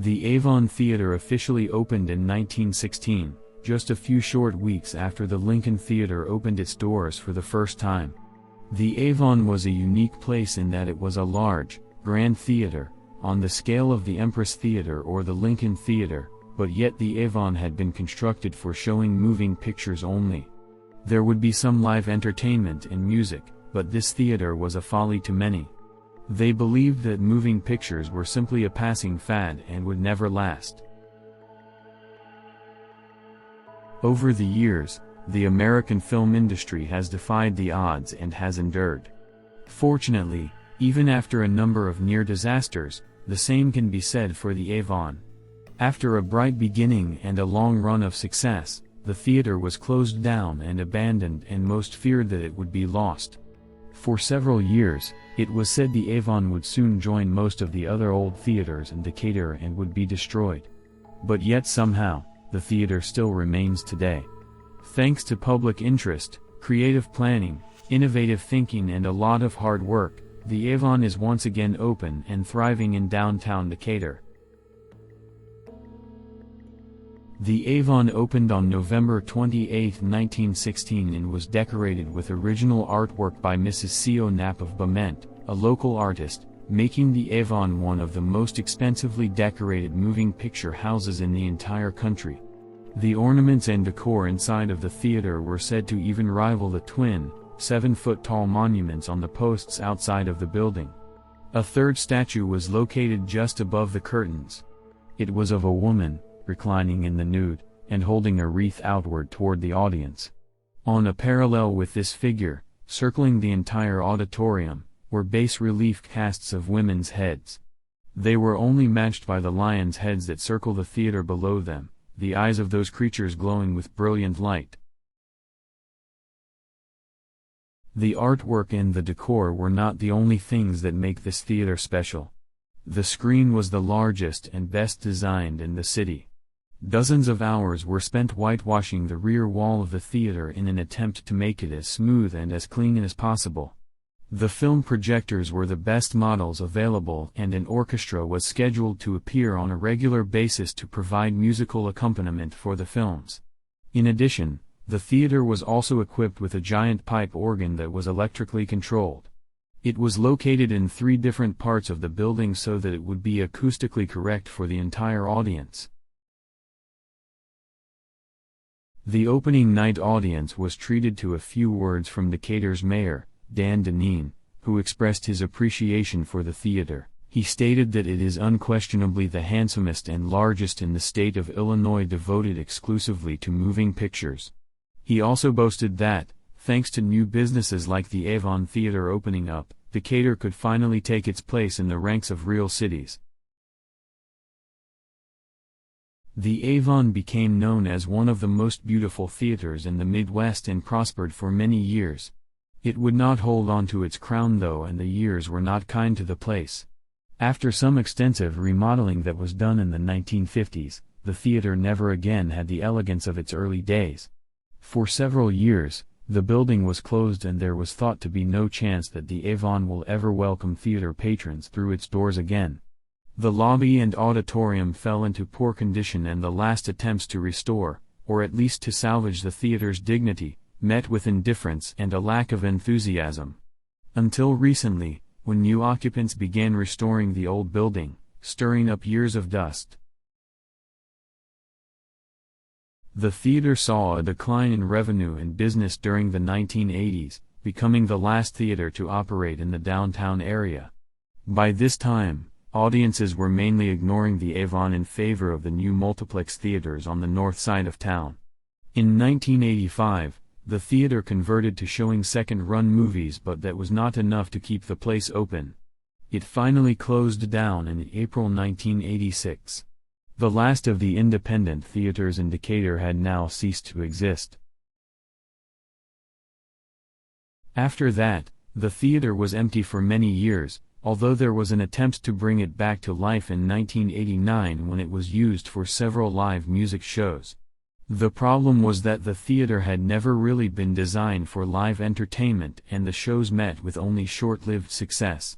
The Avon Theater officially opened in 1916, just a few short weeks after the Lincoln Theater opened its doors for the first time. The Avon was a unique place in that it was a large, grand theater, on the scale of the Empress Theater or the Lincoln Theater, but yet the Avon had been constructed for showing moving pictures only. There would be some live entertainment and music, but this theater was a folly to many. They believed that moving pictures were simply a passing fad and would never last. Over the years, the American film industry has defied the odds and has endured. Fortunately, even after a number of near disasters, the same can be said for the Avon. After a bright beginning and a long run of success, the theater was closed down and abandoned, and most feared that it would be lost. For several years, it was said the Avon would soon join most of the other old theaters in Decatur and would be destroyed. But yet somehow, the theater still remains today. Thanks to public interest, creative planning, innovative thinking and a lot of hard work, the Avon is once again open and thriving in downtown Decatur. The Avon opened on November 28, 1916 and was decorated with original artwork by Mrs. C.O. Knapp of Bement, a local artist, making the Avon one of the most expensively decorated moving picture houses in the entire country. The ornaments and decor inside of the theater were said to even rival the twin, 7-foot-tall monuments on the posts outside of the building. A third statue was located just above the curtains. It was of a woman, reclining in the nude, and holding a wreath outward toward the audience. On a parallel with this figure, circling the entire auditorium, were bas-relief casts of women's heads. They were only matched by the lions' heads that circle the theater below them, the eyes of those creatures glowing with brilliant light. The artwork and the decor were not the only things that make this theater special. The screen was the largest and best designed in the city. Dozens of hours were spent whitewashing the rear wall of the theater in an attempt to make it as smooth and as clean as possible. The film projectors were the best models available, and an orchestra was scheduled to appear on a regular basis to provide musical accompaniment for the films. In addition, the theater was also equipped with a giant pipe organ that was electrically controlled. It was located in 3 different parts of the building so that it would be acoustically correct for the entire audience. The opening night audience was treated to a few words from Decatur's mayor, Dan Deneen, who expressed his appreciation for the theater. He stated that it is unquestionably the handsomest and largest in the state of Illinois, devoted exclusively to moving pictures. He also boasted that, thanks to new businesses like the Avon Theater opening up, Decatur could finally take its place in the ranks of real cities. The Avon became known as one of the most beautiful theaters in the Midwest and prospered for many years. It would not hold on to its crown though, and the years were not kind to the place. After some extensive remodeling that was done in the 1950s, the theater never again had the elegance of its early days. For several years, the building was closed and there was thought to be no chance that the Avon will ever welcome theater patrons through its doors again. The lobby and auditorium fell into poor condition, and the last attempts to restore, or at least to salvage the theater's dignity, met with indifference and a lack of enthusiasm. Until recently, when new occupants began restoring the old building, stirring up years of dust. The theater saw a decline in revenue and business during the 1980s, becoming the last theater to operate in the downtown area. By this time, audiences were mainly ignoring the Avon in favor of the new multiplex theaters on the north side of town. In 1985, the theater converted to showing second-run movies, but that was not enough to keep the place open. It finally closed down in April 1986. The last of the independent theaters in Decatur had now ceased to exist. After that, the theater was empty for many years, although there was an attempt to bring it back to life in 1989 when it was used for several live music shows. The problem was that the theater had never really been designed for live entertainment, and the shows met with only short-lived success.